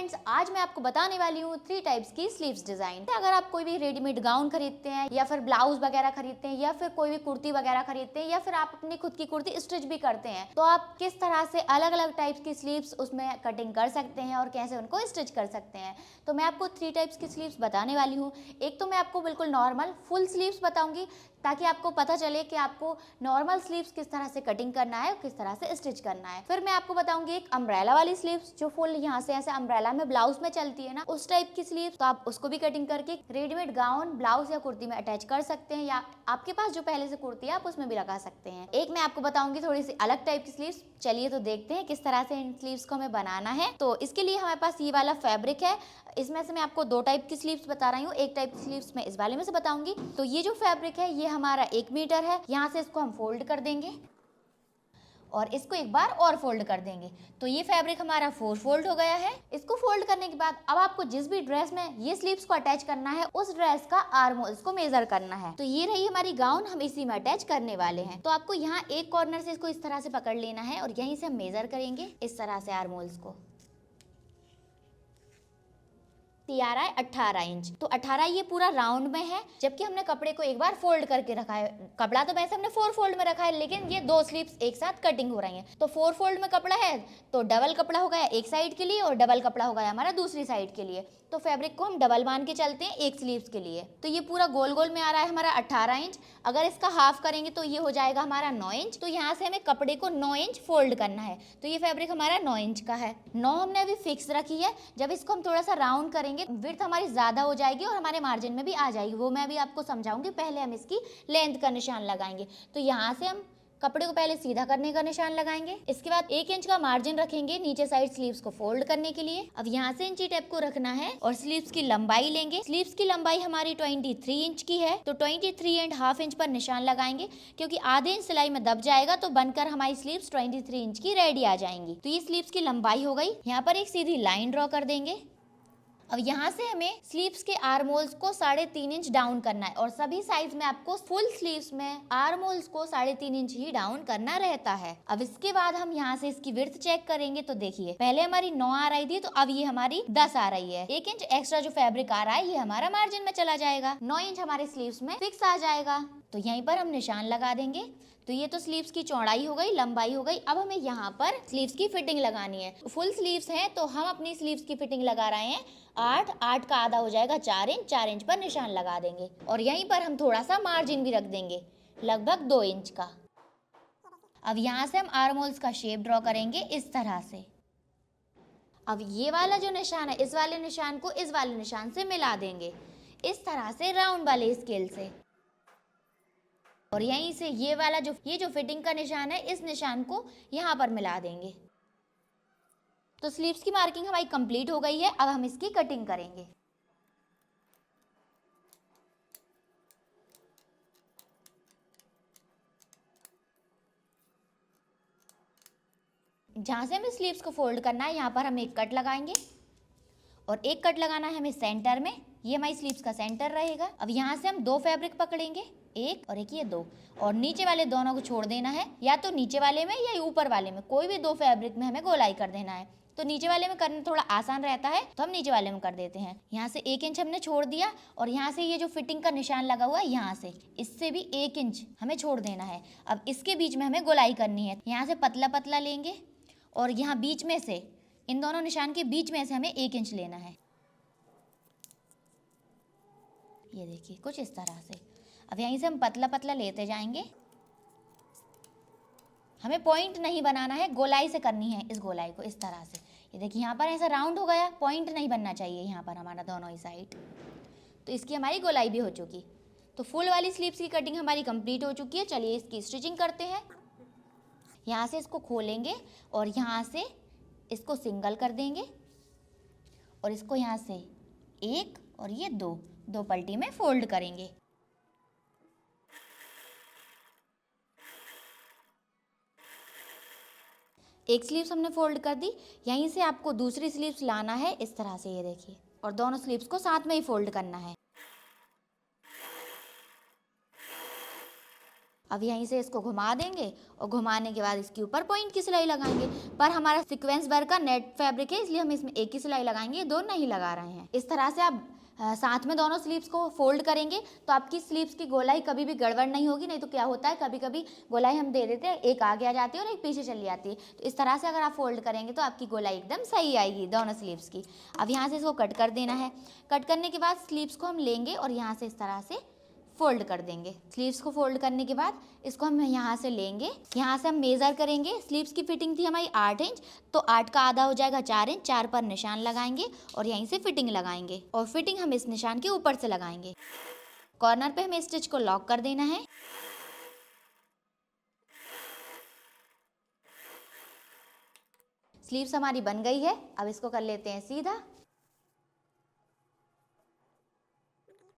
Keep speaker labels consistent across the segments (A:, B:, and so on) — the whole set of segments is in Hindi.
A: फ्रेंड्स, आज मैं आपको बताने वाली हूँ 3 टाइप्स की स्लीव्स डिजाइन। अगर आप कोई भी रेडीमेड गाउन खरीदते हैं या फिर ब्लाउज वगैरह खरीदते हैं या फिर कोई भी कुर्ती वगैरह खरीदते हैं या फिर आप अपनी खुद की कुर्ती स्टिच भी करते हैं, तो आप किस तरह से अलग अलग टाइप्स की स्लीव्स उसमें कटिंग कर सकते हैं और कैसे उनको स्टिच कर सकते हैं। तो मैं आपको 3 टाइप्स की स्लीव्स बताने वाली हूँ। एक तो मैं आपको बिल्कुल नॉर्मल फुल स्लीव्स बताऊंगी ताकि आपको पता चले कि आपको नॉर्मल स्लीव्स किस तरह से कटिंग करना है और किस तरह से स्टिच करना है। फिर मैं आपको बताऊंगी एक अम्ब्रेला वाली स्लीव्स जो फुल यहाँ से ऐसे अम्ब्रेला में ब्लाउज में चलती है ना, उस टाइप की स्लीव्स। तो आप उसको भी कटिंग करके रेडीमेड गाउन, ब्लाउज या कुर्ती में अटैच कर सकते हैं, या आपके पास जो पहले से कुर्ती है आप उसमें भी लगा सकते हैं। एक मैं आपको बताऊंगी थोड़ी सी अलग टाइप की स्लीव्स। चलिए तो देखते हैं किस तरह से इन स्लीव्स को हमें बनाना है। तो इसके लिए हमारे पास ये वाला फैब्रिक है। इसमें से मैं आपको 2 टाइप की स्लीव्स बता रही हूँ। एक टाइप की स्लीव्स मैं इस वाले में से बताऊंगी। तो ये जो फैब्रिक है ये हमारा 1 मीटर है। यहाँ से इसको हम फोल्ड कर देंगे और इसको एक बार और फोल्ड कर देंगे। तो ये फैब्रिक हमारा 4 फोल्ड हो गया है। इसको फोल्ड करने के बाद अब आपको जिस भी ड्रेस में ये स्लीव्स को अटैच करना है उस ड्रेस का आर्म होल्स को मेजर करना है। तो ये रही हमारी गाउन, हम इसी में अटैच करने वाले हैं। तो आपको यहाँ एक कॉर्नर से इसको इस तरह से पकड़ लेना है और यहीं से हम मेजर करेंगे इस तरह से आर्म होल्स को। आ रहा है 18 इंच। तो 18 ये पूरा राउंड में है, जबकि हमने कपड़े को एक बार फोल्ड करके रखा है। कपड़ा तो वैसे हमने 4 फोल्ड में रखा है, लेकिन ये 2 स्लीव्स एक साथ कटिंग हो रही हैं। तो 4 फोल्ड में कपड़ा है तो डबल कपड़ा हो गया एक साइड के लिए और डबल कपड़ा हो गया हमारा दूसरी साइड के लिए। तो फैब्रिक को हम डबल मान के चलते हैं एक स्लीव्स के लिए। तो ये पूरा गोल गोल में आ रहा है हमारा 18 इंच। अगर इसका हाफ करेंगे तो ये हो जाएगा हमारा 9 इंच। तो यहाँ से हमें कपड़े को 9 इंच फोल्ड करना है। तो ये फैब्रिक हमारा 9 इंच का है। 9 हमने अभी फिक्स रखी है। जब इसको हम थोड़ा सा राउंड करेंगे विड्थ हमारी ज्यादा हो जाएगी और हमारे मार्जिन में भी आ जाएगी। वो मैं अभी आपको समझाऊंगी। पहले हम इसकी लेंथ का निशान लगाएंगे। तो यहाँ से हम कपड़े को पहले सीधा करने का निशान लगाएंगे। इसके बाद 1 इंच का मार्जिन रखेंगे नीचे साइड स्लीव्स को फोल्ड करने के लिए। अब यहाँ से इंची टेप को रखना है और स्लीव्स की लंबाई लेंगे। स्लीव्स की लंबाई हमारी 23 इंच की है। तो 23.5 इंच पर निशान लगाएंगे, क्योंकि आधे इंच सिलाई में दब जाएगा तो बनकर हमारी स्लीव्स 23 इंच की रेडी आ जाएंगी। तो ये स्लीव्स की लंबाई हो गई। यहाँ पर एक सीधी लाइन ड्रॉ कर देंगे। अब यहाँ से हमें स्लीव्स के आर्म होल्स को 3.5 इंच डाउन करना है और सभी साइज में आपको फुल स्लीव्स में आर्म होल्स को 3.5 इंच ही डाउन करना रहता है। अब इसके बाद हम यहाँ से इसकी विड्थ चेक करेंगे। तो देखिए पहले हमारी 9 आ रही थी, तो अब ये हमारी 10 आ रही है। 1 इंच एक्स्ट्रा जो फैब्रिक आ रहा है ये हमारा मार्जिन में चला जाएगा। 9 इंच हमारे स्लीव्स में फिक्स आ जाएगा। तो यहीं पर हम निशान लगा देंगे। तो ये तो स्लीव्स की चौड़ाई हो गई, लंबाई हो गई। अब हमें यहाँ पर स्लीव्स की फिटिंग लगानी है। फुल स्लीव्स हैं तो हम अपनी स्लीव्स की फिटिंग लगा रहे हैं 8 का आधा हो जाएगा 4 इंच। 4 इंच पर निशान लगा देंगे और यहीं पर हम थोड़ा सा मार्जिन भी रख देंगे, लगभग 2 इंच का। अब यहाँ से हम आर्म होल्स का शेप ड्रॉ करेंगे इस तरह से। अब ये वाला जो निशान है इस वाले निशान को इस वाले निशान से मिला देंगे इस तरह से राउंड वाले स्केल से। और यहीं से ये वाला ये जो फिटिंग का निशान है इस निशान को यहाँ पर मिला देंगे। तो स्लीव्स की मार्किंग हमारी कंप्लीट हो गई है। अब हम इसकी कटिंग करेंगे। जहाँ से हमें स्लीव्स को फोल्ड करना है यहाँ पर हम एक कट लगाएंगे और एक कट लगाना है हमें सेंटर में। ये हमारी स्लीव्स का सेंटर रहेगा। अब यहाँ से हम 2 फैब्रिक पकड़ेंगे, एक और एक, ये 2, और नीचे वाले दोनों को छोड़ देना है। या तो नीचे वाले में या ऊपर वाले में, कोई भी 2 फैब्रिक में हमें गोलाई कर देना है। तो नीचे वाले में करना थोड़ा आसान रहता है तो हम नीचे वाले में कर देते हैं। यहाँ से 1 इंच हमने छोड़ दिया और यहाँ से ये जो फिटिंग का निशान लगा हुआ है यहाँ से इससे भी 1 इंच हमें छोड़ देना है। अब इसके बीच में हमें गोलाई करनी है। यहाँ से पतला पतला लेंगे और यहाँ बीच में से, इन दोनों निशान के बीच में से हमें 1 इंच लेना है। ये देखिए कुछ इस तरह से। अब यहीं से हम पतला पतला लेते जाएंगे। हमें पॉइंट नहीं बनाना है, गोलाई से करनी है इस गोलाई को इस तरह से। ये देखिए यहाँ पर ऐसा राउंड हो गया, पॉइंट नहीं बनना चाहिए यहाँ पर हमारा दोनों ही साइड। तो इसकी हमारी गोलाई भी हो चुकी। तो फुल वाली स्लीव्स की कटिंग हमारी कंप्लीट हो चुकी है। चलिए इसकी स्टिचिंग करते हैं। यहाँ से इसको खोलेंगे और यहाँ से इसको सिंगल कर देंगे और इसको यहाँ से 1 और ये 2 पलटी में फोल्ड करेंगे। एक स्लीव्स हमने फोल्ड कर दी। यहीं से आपको दूसरी स्लीव्स लाना है इस तरह से, ये देखिए, और दोनों स्लीव्स को साथ में ही फोल्ड करना है। अब यहीं से इसको घुमा देंगे और घुमाने के बाद इसके ऊपर पॉइंट की सिलाई लगाएंगे। पर हमारा सीक्वेंस वर्क का नेट फैब्रिक है, इसलिए हम इसमें एक ही सिलाई लगाएंगे, दो नहीं लगा रहे हैं। इस तरह से आप साथ में दोनों स्लीव्स को फोल्ड करेंगे तो आपकी स्लीव्स की गोलाई कभी भी गड़बड़ नहीं होगी। नहीं तो क्या होता है, कभी कभी गोलाई हम दे देते हैं, एक आगे आ जाती है और एक पीछे चली जाती है। तो इस तरह से अगर आप फोल्ड करेंगे तो आपकी गोलाई एकदम सही आएगी दोनों स्लीव्स की। अब यहाँ से इसको कट कर देना है। कट करने के बाद स्लीव्स को हम लेंगे और यहाँ से इस तरह से फोल्ड कर देंगे। स्लीव्स को फोल्ड करने के बाद इसको हम यहाँ से लेंगे, यहाँ से हम मेज़र करेंगे। स्लीव्स की फिटिंग थी हमारी 8 इंच, तो 8 का आधा हो जाएगा 4 इंच। 4 पर निशान लगाएंगे और यहीं से फिटिंग लगाएंगे और फिटिंग हम इस निशान के ऊपर से लगाएंगे। कॉर्नर पे हमें स्टिच को लॉक कर देना है। स्लीव्स हमारी बन गई है। अब इसको कर लेते हैं सीधा।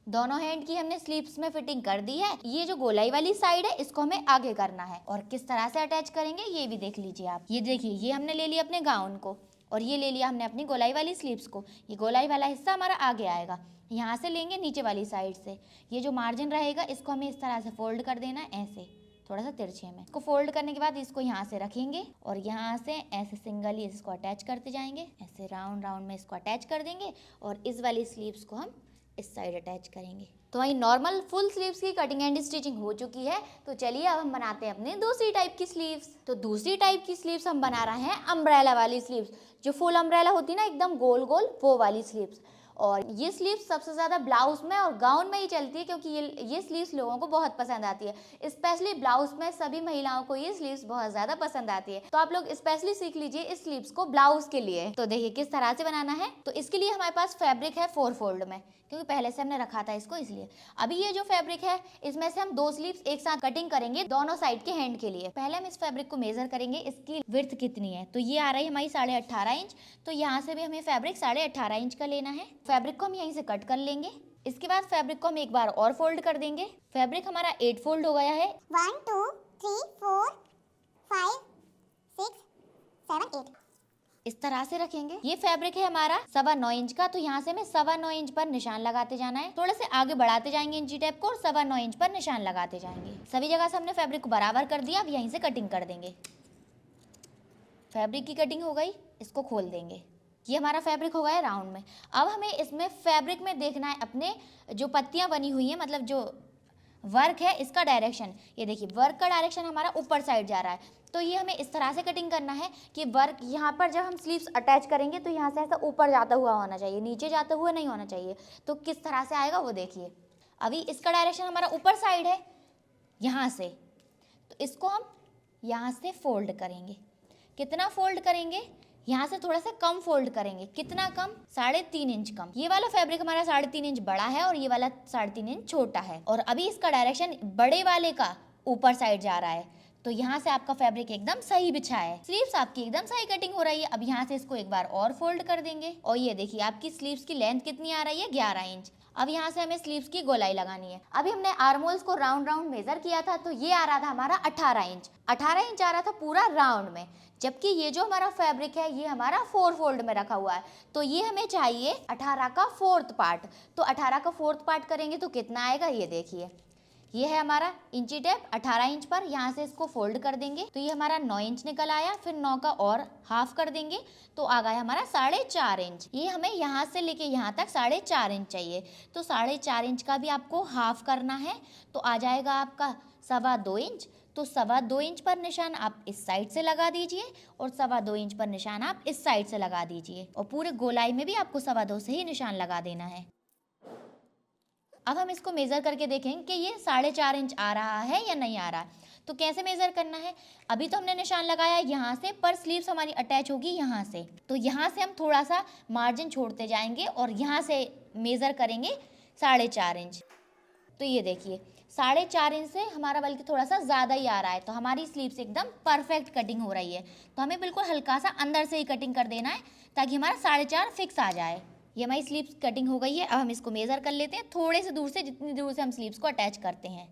A: दोनों हैंड की हमने स्लीव्स में फिटिंग कर दी है। ये जो गोलाई वाली साइड है इसको हमें आगे करना है और किस तरह से अटैच करेंगे ये भी देख लीजिए आप। ये देखिए, ये हमने ले लिया अपने गाउन को और ये ले लिया हमने अपनी गोलाई वाली स्लीव्स को। ये गोलाई वाला हिस्सा हमारा आगे आएगा, यहाँ से लेंगे नीचे वाली साइड से। ये जो मार्जिन रहेगा इसको हमें इस तरह से फोल्ड कर देना है, ऐसे थोड़ा सा तिरछे में। इसको फोल्ड करने के बाद इसको यहाँ से रखेंगे और यहाँ से ऐसे सिंगली इसको अटैच करते जाएंगे। ऐसे राउंड राउंड में इसको अटैच कर देंगे और इस वाली स्लीव्स को हम इस साइड अटैच करेंगे। तो वही नॉर्मल फुल स्लीव्स की कटिंग एंड स्टिचिंग हो चुकी है। तो चलिए अब हम बनाते हैं अपने दूसरी टाइप की स्लीव्स। तो दूसरी टाइप की स्लीव्स हम बना रहे हैं अम्ब्रेला वाली स्लीव्स, जो फुल अम्ब्रेला होती है ना, एकदम गोल गोल, वो वाली स्लीव्स। और ये स्लीव्स सबसे ज़्यादा ब्लाउज में और गाउन में ही चलती है, क्योंकि ये स्लीव्स लोगों को बहुत पसंद आती है। स्पेशली ब्लाउज में सभी महिलाओं को ये स्लीव्स बहुत ज़्यादा पसंद आती है। तो आप लोग स्पेशली सीख लीजिए इस स्लीव्स को ब्लाउज के लिए। तो देखिए किस तरह से बनाना है। तो इसके लिए हमारे पास फैब्रिक है 4 फोल्ड में, क्योंकि पहले से हमने रखा था इसको, इसलिए अभी ये जो फैब्रिक है इसमें से हम 2 स्लीव्स एक साथ कटिंग करेंगे दोनों साइड के हैंड के लिए। पहले हम इस फैब्रिक को मेजर करेंगे, इसकी विड्थ कितनी है। तो ये आ रही है हमारी 18.5 इंच। तो यहाँ से भी हमें फैब्रिक 18.5 इंच का लेना है। फैब्रिक को हम यहीं से कट कर लेंगे। इसके बाद फैब्रिक को हम एक बार और फोल्ड कर देंगे। फैब्रिक हमारा 8 फोल्ड हो गया है।
B: 1 2 3 4 5 6 7 8।
A: इस तरह से रखेंगे। ये फैब्रिक है हमारा 9.25 इंच का। तो यहाँ से हमें 9.25 इंच पर निशान लगाते जाना है। थोड़े से आगे बढ़ाते जाएंगे इंची टेप को और 9.25 इंच पर निशान लगाते जाएंगे। सभी जगह से हमने फैब्रिक को बराबर कर दिया। अब यहीं से कटिंग कर देंगे। फैब्रिक की कटिंग हो गई, इसको खोल देंगे। ये हमारा फैब्रिक हो गया है राउंड में। अब हमें इसमें फैब्रिक में देखना है अपने जो पत्तियां बनी हुई हैं, मतलब जो वर्क है इसका डायरेक्शन। ये देखिए वर्क का डायरेक्शन हमारा ऊपर साइड जा रहा है। तो ये हमें इस तरह से कटिंग करना है कि वर्क यहाँ पर जब हम स्लीव्स अटैच करेंगे तो यहाँ से ऐसा ऊपर जाता हुआ होना चाहिए, नीचे जाता हुआ नहीं होना चाहिए। तो किस तरह से आएगा वो देखिए। अभी इसका डायरेक्शन हमारा ऊपर साइड है यहाँ से, तो इसको हम यहाँ से फोल्ड करेंगे। कितना फोल्ड करेंगे, यहाँ से थोड़ा सा कम फोल्ड करेंगे। कितना कम, 3.5 इंच कम। ये वाला फैब्रिक हमारा 3.5 इंच बड़ा है और ये वाला 3.5 इंच छोटा है। और अभी इसका डायरेक्शन बड़े वाले का ऊपर साइड जा रहा है। तो यहाँ से आपका फैब्रिक एकदम सही बिछा है। स्लीव्स आपकी एकदम सही कटिंग हो रही है। अब यहाँ से इसको एक बार और फोल्ड कर देंगे और ये देखिए आपकी स्लीव्स की लेंथ कितनी आ रही है, 11 इंच। अब यहाँ से हमें स्लीव्स की गोलाई लगानी है। अभी हमने आर्म होल्स को राउंड राउंड मेजर किया था, तो ये आ रहा था हमारा 18 इंच। 18 इंच आ रहा था पूरा राउंड में। जबकि ये जो हमारा फैब्रिक है ये हमारा 4 फोल्ड में रखा हुआ है। तो ये हमें चाहिए 18 का 4th पार्ट। तो 18 का 4th पार्ट करेंगे तो कितना आएगा, ये देखिए। ये है हमारा इंची टेप 18 इंच पर। यहाँ से इसको फोल्ड कर देंगे तो ये हमारा 9 इंच निकल आया। फिर 9 का और हाफ कर देंगे तो आ गया हमारा 4.5 इंच। ये हमें यहाँ से लेके यहाँ तक 4.5 इंच चाहिए। तो 4.5 इंच का भी आपको हाफ करना है, तो आ जाएगा आपका 2.25 इंच। तो 2.25 इंच पर निशान आप इस साइड से लगा दीजिए और 2.25 इंच पर निशान आप इस साइड से लगा दीजिए। और पूरे गोलाई में भी आपको 2.25 से ही निशान लगा देना है। अब हम इसको मेज़र करके देखेंगे कि ये 4.5 इंच आ रहा है या नहीं आ रहा है। तो कैसे मेज़र करना है, अभी तो हमने निशान लगाया यहाँ से, पर स्लीव्स हमारी अटैच होगी यहाँ से। तो यहाँ से हम थोड़ा सा मार्जिन छोड़ते जाएंगे और यहाँ से मेज़र करेंगे 4.5 इंच। तो ये देखिए 4.5 इंच से हमारा बल्कि थोड़ा सा ज़्यादा ही आ रहा है। तो हमारी स्लीव्स एकदम परफेक्ट कटिंग हो रही है। तो हमें बिल्कुल हल्का सा अंदर से ही कटिंग कर देना है ताकि हमारा 4.5 फिक्स आ जाए। ये हमारी स्लीव्स कटिंग हो गई है। अब हम इसको मेज़र कर लेते हैं थोड़े से दूर से, जितनी दूर से हम स्लीव्स को अटैच करते हैं।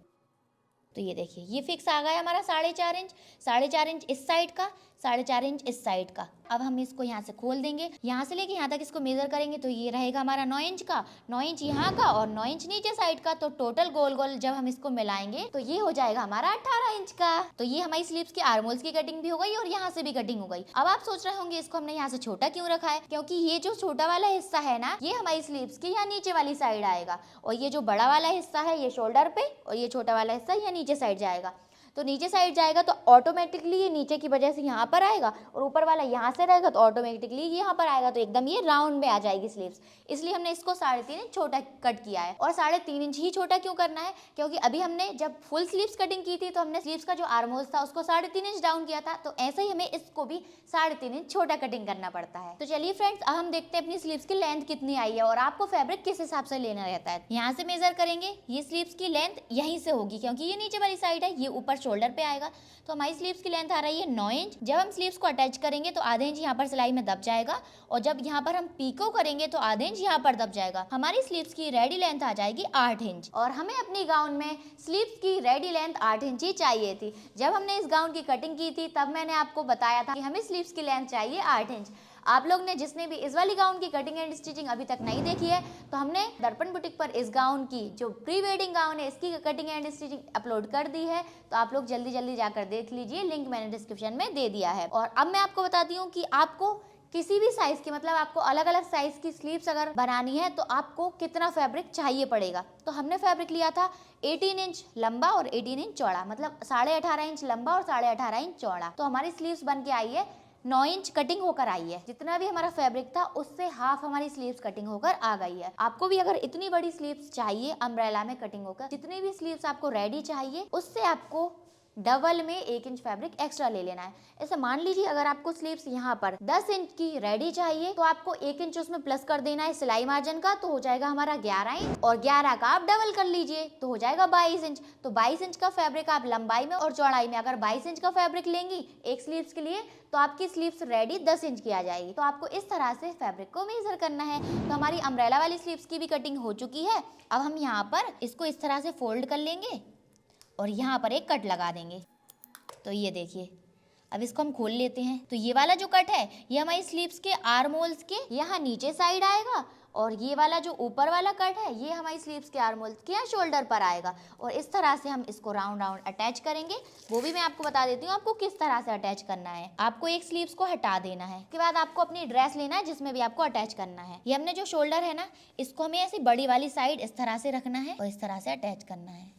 A: तो ये देखिए ये फिक्स आ गया हमारा 4.5 इंच। 4.5 इंच इस साइड का, 4.5 इंच इस साइड का। अब हम इसको यहाँ से खोल देंगे, यहाँ से लेके यहाँ तक इसको मेजर करेंगे तो ये रहेगा हमारा 9 इंच का, 9 इंच यहाँ का और 9 इंच नीचे साइड का। तो टोटल गोल गोल जब हम इसको मिलाएंगे तो ये हो जाएगा हमारा 18 इंच का। तो ये हमारी स्लीव्स की आर्मोल्स की कटिंग भी हो गई और यहाँ से भी कटिंग हो गई। अब आप सोच रहे होंगे इसको हमने यहाँ से छोटा क्यों रखा है, क्योंकि ये जो छोटा वाला हिस्सा है ना, ये हमारी स्लीव्स की यहाँ नीचे वाली साइड आएगा और ये जो बड़ा वाला हिस्सा है ये शोल्डर पे और ये छोटा वाला हिस्सा यहाँ नीचे साइड जाएगा। तो नीचे साइड जाएगा तो ऑटोमेटिकली ये नीचे की वजह से यहाँ पर आएगा और ऊपर वाला यहाँ से रहेगा तो ऑटोमेटिकली यहाँ पर आएगा, तो एकदम ये राउंड में आ जाएगी स्लीव्स। इसलिए हमने इसको 3.5 इंच छोटा कट किया है। और 3.5 इंच ही छोटा क्यों करना है, क्योंकि अभी हमने जब फुल स्लीव्स कटिंग की थी तो हमने स्लीव्स का जो आर्महोल्स था उसको 3.5 इंच डाउन किया था, तो ऐसे ही हमें इसको भी 3.5 इंच छोटा कटिंग करना पड़ता है। तो चलिए फ्रेंड्स, अब हम देखते हैं अपनी स्लीव्स की लेंथ कितनी आई है और आपको फैब्रिक किस हिसाब से लेना रहता है। यहाँ से मेजर करेंगे, ये स्लीव्स की लेंथ यहीं से होगी क्योंकि ये नीचे वाली साइड है, ये ऊपर शोल्डर पे आएगा। तो हमारी स्लीव्स की लेंथ आ रही है 9 इंच। जब हम स्लीव्स को अटैच करेंगे तो आधे इंच यहाँ पर सिलाई में दब जाएगा और जब यहाँ पर हम पीको करेंगे तो आधे इंच यहाँ पर दब जाएगा। हमारी स्लीव्स की रेडी लेंथ आ जाएगी 8 इंच और हमें अपनी गाउन में स्लीव्स की रेडी लेंथ 8 इंच ही चाहिए थी। जब हमने इस गाउन की कटिंग की थी तब मैंने आपको बताया था कि हमें स्लीव्स की लेंथ चाहिए 8 इंच। आप लोग ने जिसने भी इस वाली गाउन की कटिंग एंड स्टिचिंग अभी तक नहीं देखी है तो हमने दर्पण बुटीक पर इस गाउन की जो प्री वेडिंग गाउन है इसकी कटिंग एंड स्टिचिंग अपलोड कर दी है, तो आप लोग जल्दी जल्दी जाकर देख लीजिए, लिंक मैंने डिस्क्रिप्शन में दे दिया है। और अब मैं आपको बताती हूँ कि आपको किसी भी साइज की, मतलब आपको अलग अलग साइज की स्लीव्स अगर बनानी है तो आपको कितना फैब्रिक चाहिए पड़ेगा। तो हमने फैब्रिक लिया था 18 इंच लंबा और 18 इंच चौड़ा, मतलब 18.5 इंच लंबा और 18.5 इंच चौड़ा। तो हमारी स्लीव्स बन के आई है 9 इंच कटिंग होकर आई है। जितना भी हमारा फैब्रिक था उससे हाफ हमारी स्लीव्स कटिंग होकर आ गई है। आपको भी अगर इतनी बड़ी स्लीव्स चाहिए अम्ब्रेला में कटिंग होकर, जितनी भी स्लीव्स आपको रेडी चाहिए उससे आपको डबल में 1 इंच फैब्रिक एक्स्ट्रा ले लेना है। ऐसे मान लीजिए अगर आपको स्लीव्स यहाँ पर 10 इंच की रेडी चाहिए तो आपको 1 इंच उसमें प्लस कर देना है सिलाई मार्जिन का, तो हो जाएगा हमारा 11 इंच और 11 का आप डबल कर लीजिए तो हो जाएगा 22 इंच। तो 22 इंच का फैब्रिक आप लंबाई में और चौड़ाई में अगर 22 इंच का फैब्रिक लेंगी एक स्लीव्स के लिए तो आपकी स्लीव्स रेडी 10 इंच की आ जाएगी। तो आपको इस तरह से फैब्रिक को मेजर करना है। तो हमारी अम्ब्रेला वाली स्लीव्स की भी कटिंग हो चुकी है। अब हम यहाँ पर इसको इस तरह से फोल्ड कर लेंगे और यहाँ पर एक कट लगा देंगे। तो ये देखिए, अब इसको हम खोल लेते हैं। तो ये वाला जो कट है ये हमारी स्लीव्स के आर्म होल्स के यहाँ नीचे साइड आएगा और ये वाला जो ऊपर वाला कट है ये हमारी स्लीव्स के आर्म होल्स के यहाँ शोल्डर पर आएगा। और इस तरह से हम इसको राउंड राउंड अटैच करेंगे। वो भी मैं आपको बता देती हूँ आपको किस तरह से अटैच करना है। आपको एक स्लीव्स को हटा देना है, उसके बाद आपको अपनी ड्रेस लेना है जिसमें भी आपको अटैच करना है। ये हमने जो शोल्डर है ना, इसको हमें ऐसी बड़ी वाली साइड इस तरह से रखना है और इस तरह से अटैच करना है।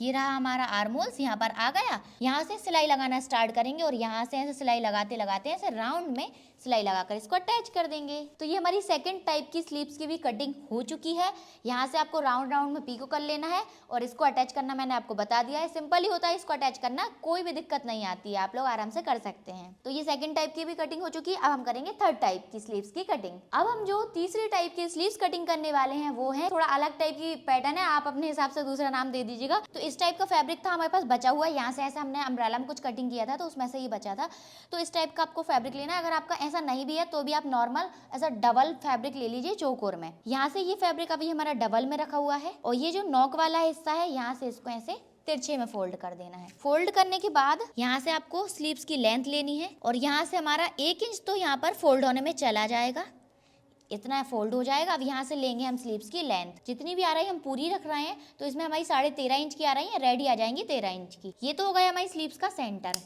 A: ये रहा हमारा आर्महोल्स, यहाँ पर आ गया। यहाँ से सिलाई लगाना स्टार्ट करेंगे और यहाँ से ऐसे सिलाई लगाते लगाते ऐसे राउंड में सिलाई लगाकर इसको अटैच कर देंगे। तो ये हमारी सेकंड टाइप की स्लीव्स की भी कटिंग हो चुकी है। यहाँ से आपको राउंड राउंड में पीको कर लेना है और इसको अटैच करना मैंने आपको बता दिया है। सिंपल ही होता है इसको अटैच करना, कोई भी दिक्कत नहीं आती है, आप लोग आराम से कर सकते हैं। तो ये सेकंड टाइप की भी कटिंग हो चुकी है। अब हम करेंगे थर्ड टाइप की स्लीव्स की कटिंग। अब हम जो तीसरी टाइप की स्लीव्स कटिंग करने वाले हैं वो है थोड़ा अलग टाइप की पैटर्न है, आप अपने हिसाब से दूसरा नाम दे दीजिएगा। तो इस टाइप का फैब्रिक था हमारे पास बचा हुआ है, यहाँ से ऐसे हमने अम्ब्रेला में कुछ कटिंग किया था तो उसमें से ही बचा था। तो इस टाइप का आपको फैब्रिक लेना है। अगर आपका ऐसा नहीं भी है तो भी आप नॉर्मल ऐसा डबल फैब्रिक ले लीजिए चौकोर में। यहाँ से ये फैब्रिक अभी हमारा डबल में रखा हुआ है और ये जो नॉक वाला हिस्सा है यहाँ से इसको ऐसे तिरछे में फोल्ड कर देना है। फोल्ड करने के बाद यहाँ से आपको स्लीव्स की लेंथ लेनी है और यहाँ से हमारा 1 इंच तो यहाँ पर फोल्ड होने में चला जाएगा, इतना फोल्ड हो जाएगा। अब यहाँ से लेंगे हम स्लीव्स की लेंथ, जितनी भी आ रही है हम पूरी रख रहे हैं। तो इसमें हमारी 13.5 इंच की आ रही है, रेडी आ जाएंगी 13 इंच की। ये तो हो गया हमारी स्लीव्स का सेंटर।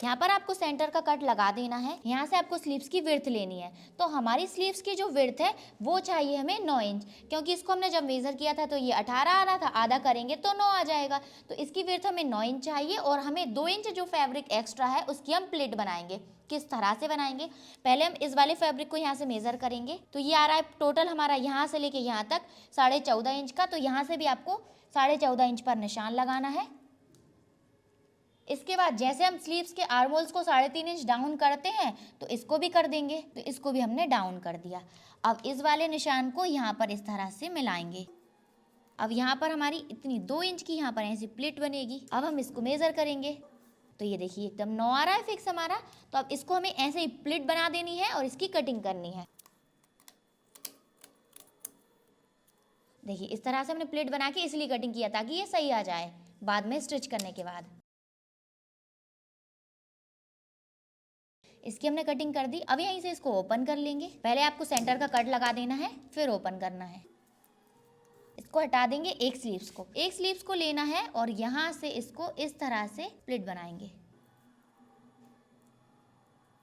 A: यहाँ पर आपको सेंटर का कट लगा देना है। यहाँ से आपको स्लीव्स की विड्थ लेनी है। तो हमारी स्लीव्स की जो विड्थ है वो चाहिए हमें 9 इंच, क्योंकि इसको हमने जब मेजर किया था तो ये 18 आ रहा था, आधा करेंगे तो 9 आ जाएगा। तो इसकी विड्थ हमें 9 इंच चाहिए और हमें 2 इंच जो फैब्रिक एक्स्ट्रा है उसकी हम प्लेट बनाएंगे। किस तरह से बनाएंगे, पहले हम इस वाले फैब्रिक को यहाँ से मेजर करेंगे। तो ये आ रहा है टोटल हमारा यहाँ से लेके यहाँ तक 14.5 इंच का। तो यहाँ से भी आपको 14.5 इंच पर निशान लगाना है। इसके बाद जैसे हम स्लीव्स के आर्महोल्स को 3.5 इंच डाउन करते हैं तो इसको भी कर देंगे। तो इसको भी हमने डाउन कर दिया। अब इस वाले निशान को यहाँ पर इस तरह से मिलाएंगे। अब यहाँ पर हमारी इतनी 2 इंच की यहाँ पर ऐसी प्लेट बनेगी। अब हम इसको मेजर करेंगे तो ये देखिए एकदम 9 आ रहा है फिक्स हमारा। तो अब इसको हमें ऐसे ही प्लेट बना देनी है और इसकी कटिंग करनी है। देखिए इस तरह से हमने प्लेट बना के इसलिए कटिंग किया ताकि ये सही आ जाए बाद में स्टिच करने के बाद। इसकी हमने कटिंग कर दी। अब यहीं से इसको ओपन कर लेंगे। पहले आपको सेंटर का कट लगा देना है, फिर ओपन करना है। इसको हटा देंगे एक स्लीव्स को। एक स्लीव्स को लेना है और यहाँ से इसको इस तरह से प्लिट बनाएंगे,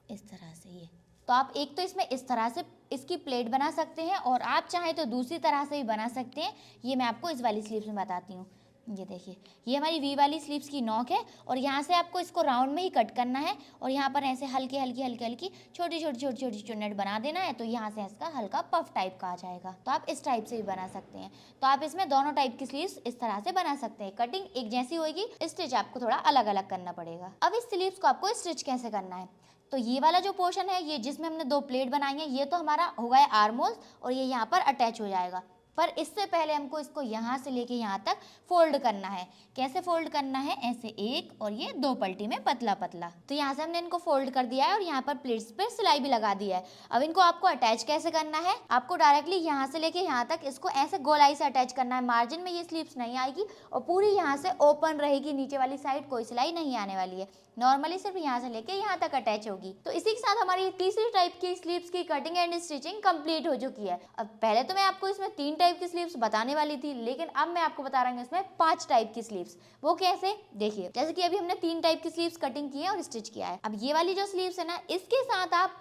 A: इस तरह से। ये तो आप एक तो इसमें इस तरह से इसकी प्लेट बना सकते हैं और आप चाहें तो दूसरी तरह से भी बना सकते हैं। ये मैं आपको इस वाली स्लीव्स में बताती हूँ। ये देखिए, ये हमारी वी वाली स्लीव्स की नॉक है और यहाँ से आपको इसको राउंड में ही कट करना है और यहाँ पर ऐसे हल्की हल्की छोटी छोटी चुन्नट बना देना है। तो यहाँ से इसका हल्का पफ टाइप का आ जाएगा। तो आप इस टाइप से भी बना सकते हैं। तो आप इसमें दोनों टाइप की स्लीव्स इस तरह से बना सकते हैं। कटिंग एक जैसी होगी, स्टिच आपको थोड़ा अलग अलग करना पड़ेगा। अब इस स्लीव्स को आपको स्टिच कैसे करना है, तो ये वाला जो पोर्शन है, ये जिसमें हमने 2 प्लेट बनाई है, ये तो हमारा हो गया आर्म होल्स और ये यहाँ पर अटैच हो जाएगा। पर इससे पहले हमको इसको यहाँ से लेके यहाँ तक फोल्ड करना है। कैसे फोल्ड करना है, ऐसे एक और ये 2 पलटी में पतला पतला। तो यहाँ से हमने इनको फोल्ड कर दिया है और यहाँ पर प्लेट्स पे सिलाई भी लगा दिया है। अब इनको आपको अटैच कैसे करना है, आपको डायरेक्टली यहाँ से लेके यहाँ तक इसको ऐसे गोलाई से अटैच करना है। मार्जिन में ये स्लीव्स नहीं आएगी और पूरी यहाँ से ओपन रहेगी, नीचे वाली साइड कोई सिलाई नहीं आने वाली है। नॉर्मली सिर्फ यहाँ से लेके यहाँ तक अटैच होगी। तो इसी के साथ हमारी तीसरी टाइप की स्लीव्स की कटिंग एंड स्टिचिंग कंप्लीट हो चुकी है। अब पहले तो मैं आपको इसमें 3 टाइप की स्लीव्स बताने वाली थी, लेकिन अब मैं आपको बता रही हूँ इसमें 5 टाइप की स्लीव्स। वो कैसे, देखिए। जैसे कि अभी हमने 3 टाइप की स्लीव्स कटिंग की है और स्टिच किया है। अब ये वाली जो स्लीव्स है ना, इसके साथ आप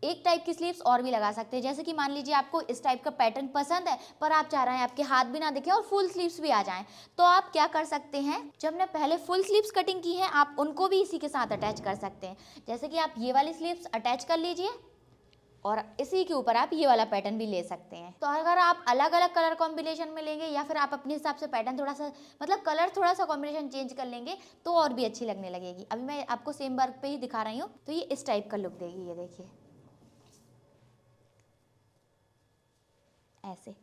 A: एक टाइप की स्लीव्स और भी लगा सकते हैं। जैसे कि मान लीजिए आपको इस टाइप का पैटर्न पसंद है, पर आप चाह रहे हैं आपके हाथ भी ना दिखे और फुल स्लीव्स भी आ जाएं, तो आप क्या कर सकते हैं, जब हमने पहले फुल स्लीव्स कटिंग की है, आप उनको भी इसी के साथ अटैच कर सकते हैं। जैसे कि आप ये वाली स्लीव्स अटैच कर लीजिए और इसी के ऊपर आप ये वाला पैटर्न भी ले सकते हैं। तो अगर आप अलग अलग कलर कॉम्बिनेशन में लेंगे या फिर आप अपने हिसाब से पैटर्न थोड़ा सा, मतलब कलर थोड़ा सा कॉम्बिनेशन चेंज कर लेंगे, तो और भी अच्छी लगने लगेगी। अभी मैं आपको सेम वर्क पे ही दिखा रही हूँ, तो ये इस टाइप का लुक देगी। ये देखिए ऐसे।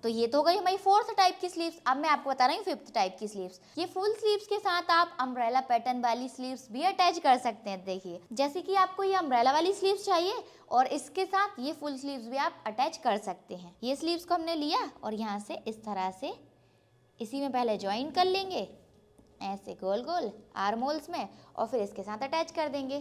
A: तो ये तो हो गई हमारी 4th टाइप की स्लीव्स। अब मैं आपको बता रही हूँ 5th टाइप की स्लीव्स। ये फुल स्लीव्स के साथ आप अम्ब्रेला पैटर्न वाली स्लीव्स भी अटैच कर सकते हैं। देखिए, जैसे कि आपको ये अम्ब्रेला वाली स्लीव्स चाहिए और इसके साथ ये फुल स्लीव्स भी आप अटैच कर सकते हैं। ये स्लीव्स को हमने लिया और यहाँ से इस तरह से इसी में पहले ज्वाइन कर लेंगे, ऐसे गोल गोल आर्म होल्स में, और फिर इसके साथ अटैच कर देंगे।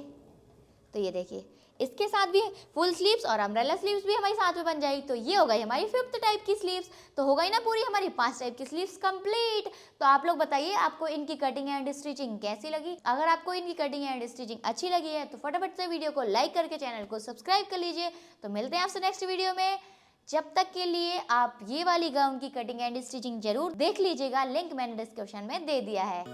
A: तो ये देखिए, इसके साथ भी फुल स्लीव्स और अम्ब्रेला स्लीव्स भी हमारी साथ में बन जाएगी। तो ये हो गई हमारी 5th टाइप की स्लीव्स। तो हो गई ना पूरी हमारी 5 टाइप की स्लीव्स कंप्लीट। तो आप लोग बताइए आपको इनकी कटिंग एंड स्टिचिंग कैसी लगी। अगर आपको इनकी कटिंग एंड स्टिचिंग अच्छी लगी है तो फटाफट से वीडियो को लाइक करके चैनल को सब्सक्राइब कर लीजिए। तो मिलते हैं आपसे नेक्स्ट वीडियो में। जब तक के लिए आप ये वाली गाउन की कटिंग एंड स्टिचिंग जरूर देख लीजिएगा, लिंक मैंने डिस्क्रिप्शन में दे दिया है।